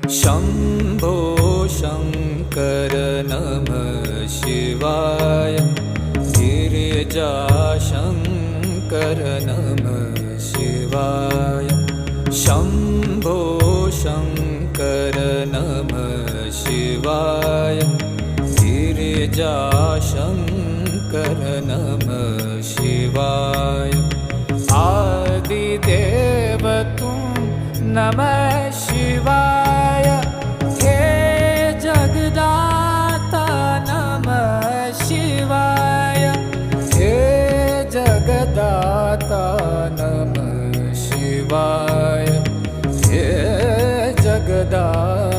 शम्भो शङ्कर नमः शिवाय। गिरिजाशङ्कर नमः शिवाय। शम्भो शङ्कर नमः शिवाय। गिरिजाशङ्कर नमः शिवाय। आदिदेव तुम नमः शिवाय। हे जगदाता नमः शिवाय। हे जगदाता नमः शिवाय। हे जगदाता